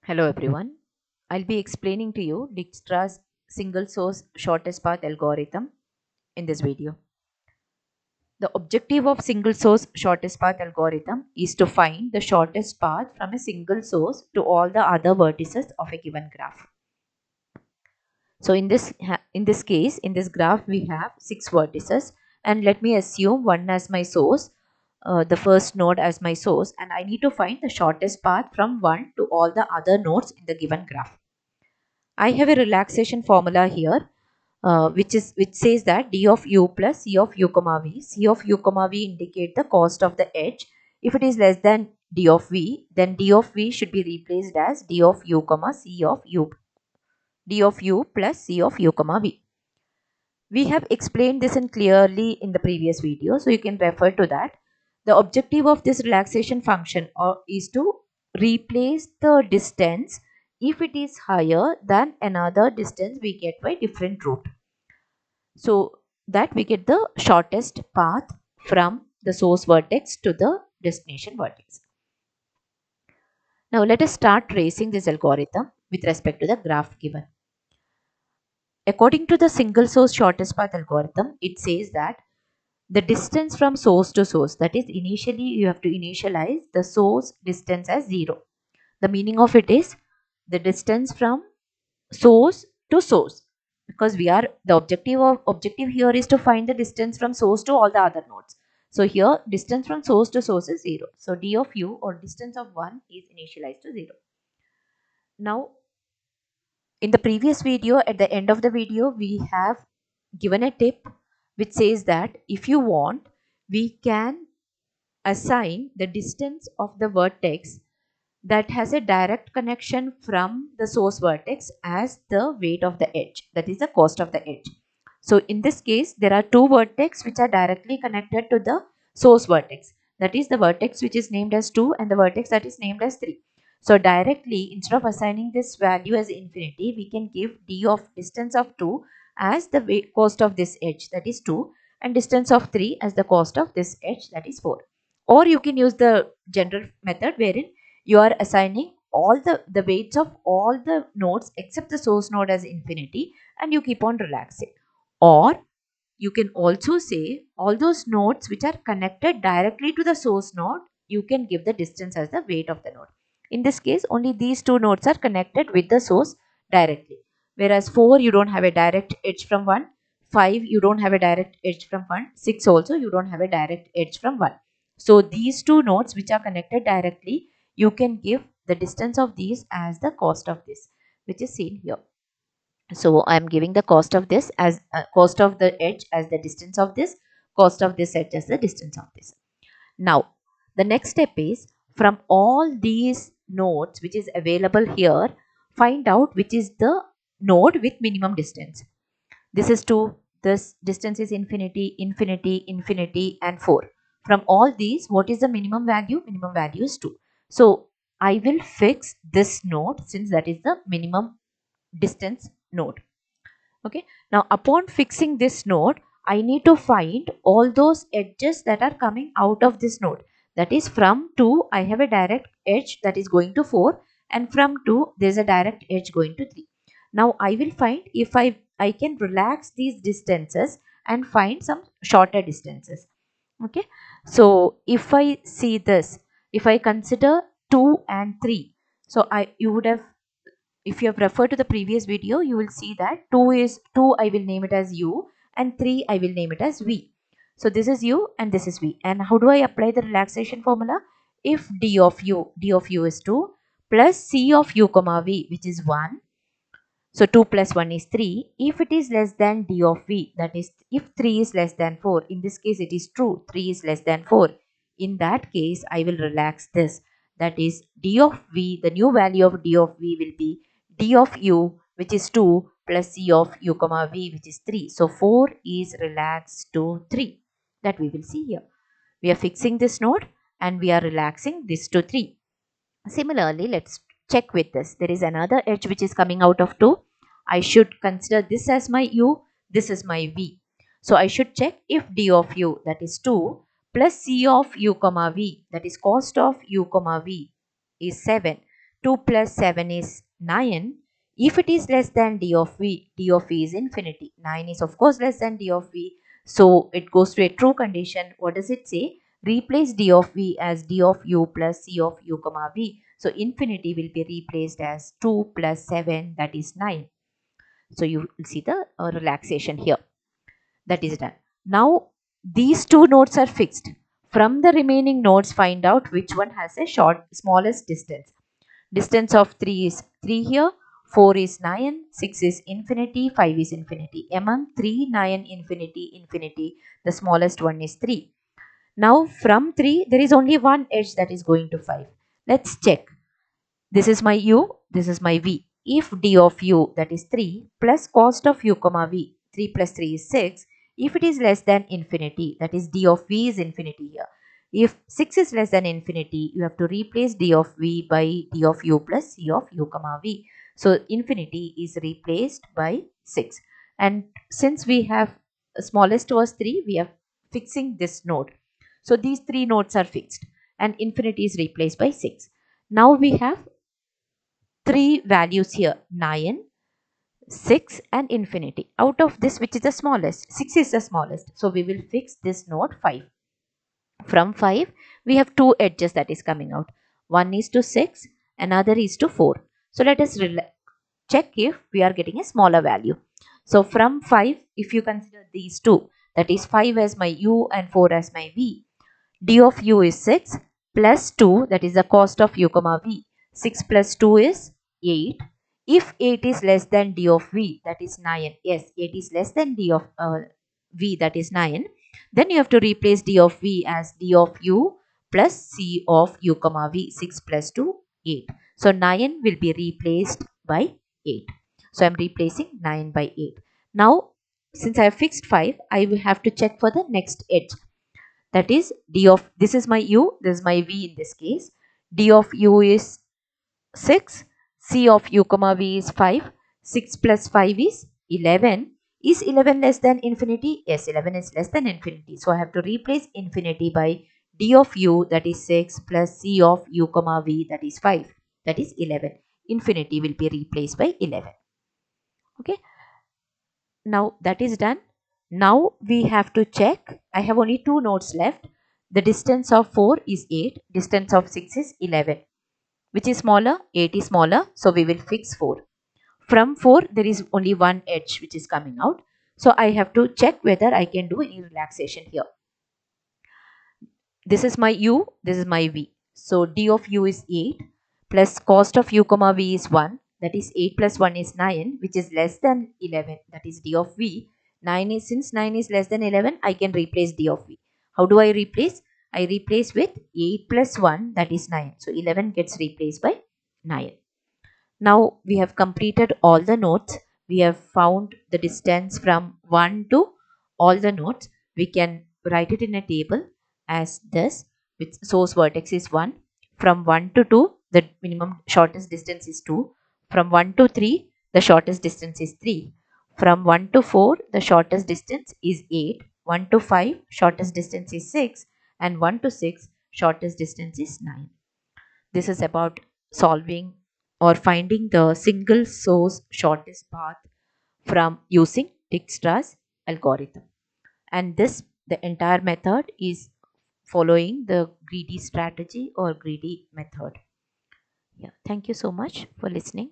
Hello everyone. I'll be explaining to you Dijkstra's single source shortest path algorithm in this video. The objective of single source shortest path algorithm is to find the shortest path from a single source to all the other vertices of a given graph. So in this case, in this graph we have 6 vertices, and let me assume one as my source, the first node as my source, and I need to find the shortest path from one to all the other nodes in the given graph. I have a relaxation formula here, which says that d of u plus c of u comma v. C of u comma v indicate the cost of the edge. If it is less than d of v, then d of v should be replaced as d of u comma c of u, d of u plus c of u comma v. We have explained this in clearly in the previous video, so you can refer to that. The objective of this relaxation function is to replace the distance if it is higher than another distance we get by different route, so that we get the shortest path from the source vertex to the destination vertex. Now let us start tracing this algorithm with respect to the graph given. According to the single source shortest path algorithm, it says that the distance from source to source, that is, initially you have to initialize the source distance as 0. The meaning of it is the distance from source to source, because the objective here is to find the distance from source to all the other nodes. So here distance from source to source is 0. So d of u, or distance of 1, is initialized to 0. Now in the previous video, at the end of the video, we have given a tip which says that if you want, we can assign the distance of the vertex that has a direct connection from the source vertex as the weight of the edge, that is the cost of the edge. So in this case, there are two vertex which are directly connected to the source vertex, that is the vertex which is named as 2 and the vertex that is named as 3. So directly, instead of assigning this value as infinity, we can give d of distance of 2 as the weight cost of this edge, that is 2, and distance of 3 as the cost of this edge, that is 4. Or you can use the general method wherein you are assigning all the weights of all the nodes except the source node as infinity, and you keep on relaxing. Or you can also say all those nodes which are connected directly to the source node, you can give the distance as the weight of the node. In this case, only these two nodes are connected with the source directly. Whereas 4, you don't have a direct edge from 1. 5, you don't have a direct edge from 1. 6 also, you don't have a direct edge from 1. So these two nodes which are connected directly, you can give the distance of these as the cost of this, which is seen here. So I am giving the cost of this as cost of the edge as the distance of this, cost of this edge as the distance of this. Now the next step is, from all these nodes which is available here, find out which is the node with minimum distance. This is 2, this distance is infinity, infinity, infinity, and 4. From all these, what is the minimum value? Minimum value is 2. So I will fix this node since that is the minimum distance node. Okay, now upon fixing this node, I need to find all those edges that are coming out of this node. That is, from 2 I have a direct edge that is going to 4, and from 2 there is a direct edge going to 3. Now I will find if I can relax these distances and find some shorter distances. Okay, so if I see this, if I consider 2 and 3, so you would have, if you have referred to the previous video, you will see that 2 is 2, I will name it as u, and 3 I will name it as v. So this is u and this is v. And how do I apply the relaxation formula? If d of u is 2 plus c of u comma v, which is 1, so 2 plus 1 is 3. If it is less than d of v, that is if 3 is less than 4, in this case it is true, 3 is less than 4. In that case, I will relax this. That is d of v, the new value of d of v will be d of u, which is 2, plus c of u comma v, which is 3. So 4 is relaxed to 3. That we will see here. We are fixing this node and we are relaxing this to 3. Similarly, let's check with this. There is another edge which is coming out of 2. I should consider this as my u, this is my v. So I should check if d of u, that is 2, plus c of u comma v, that is cost of u comma v, is 7. 2 plus 7 is 9. If it is less than d of v is infinity. 9 is of course less than d of v. So it goes to a true condition. What does it say? Replace d of v as d of u plus c of u comma v. So infinity will be replaced as 2 plus 7, that is 9. So you will see the relaxation here. That is done. Now these two nodes are fixed. From the remaining nodes, find out which one has a smallest distance. Distance of 3 is 3 here, 4 is 9, 6 is infinity, 5 is infinity. Among 3, 9, infinity, infinity, the smallest one is 3. Now from 3, there is only one edge that is going to 5. Let's check. This is my u, this is my v. If d of u, that is 3, plus cost of u comma v, 3 plus 3 is 6. If it is less than infinity, that is d of v is infinity here. If 6 is less than infinity, you have to replace d of v by d of u plus c of u comma v. So infinity is replaced by 6. And since we have smallest was 3, we are fixing this node. So these three nodes are fixed and infinity is replaced by 6. Now we have three values here, 9, 6 and infinity. Out of this, which is the smallest? 6 is the smallest. So we will fix this node 5. From 5, we have two edges that is coming out. One is to 6, another is to 4. So let us check if we are getting a smaller value. So from 5, if you consider these two, that is 5 as my u and 4 as my v, d of u is 6 plus 2, that is the cost of u comma v. 6 plus 2 is 8. If 8 is less than d of v, that is 9. Yes, 8 is less than d of v, that is 9. Then you have to replace d of v as d of u plus c of u comma v. 6 plus 2, 8. So 9 will be replaced by 8. So I am replacing 9 by 8. Now since I have fixed 5, I will have to check for the next edge. That is d of, this is my u, this is my v in this case. D of u is 6, c of u comma v is 5, 6 plus 5 is 11. Is 11 less than infinity? Yes, 11 is less than infinity. So I have to replace infinity by d of u, that is 6, plus c of u comma v, that is 5, that is 11. Infinity will be replaced by 11. Okay. Now that is done. Now we have to check. I have only two nodes left. The distance of 4 is 8. Distance of 6 is 11. Which is smaller? 8 is smaller. So we will fix 4. From 4, there is only one edge which is coming out. So I have to check whether I can do any relaxation here. This is my u, this is my v. So d of u is 8 plus cost of u comma v is 1. That is 8 plus 1 is 9, which is less than 11. That is d of v. 9 is, since 9 is less than 11, I can replace d of v. How do I replace? I replace with 8 plus 1, that is 9. So 11 gets replaced by 9. Now we have completed all the nodes. We have found the distance from 1 to all the nodes. We can write it in a table as this, with source vertex is 1. From 1 to 2, the minimum shortest distance is 2. From 1 to 3, the shortest distance is 3. From 1 to 4, the shortest distance is 8. 1 to 5, shortest distance is 6. And 1 to 6, shortest distance is 9. This is about solving or finding the single source shortest path from using Dijkstra's algorithm. And this, the entire method is following the greedy strategy or greedy method. Yeah, thank you so much for listening.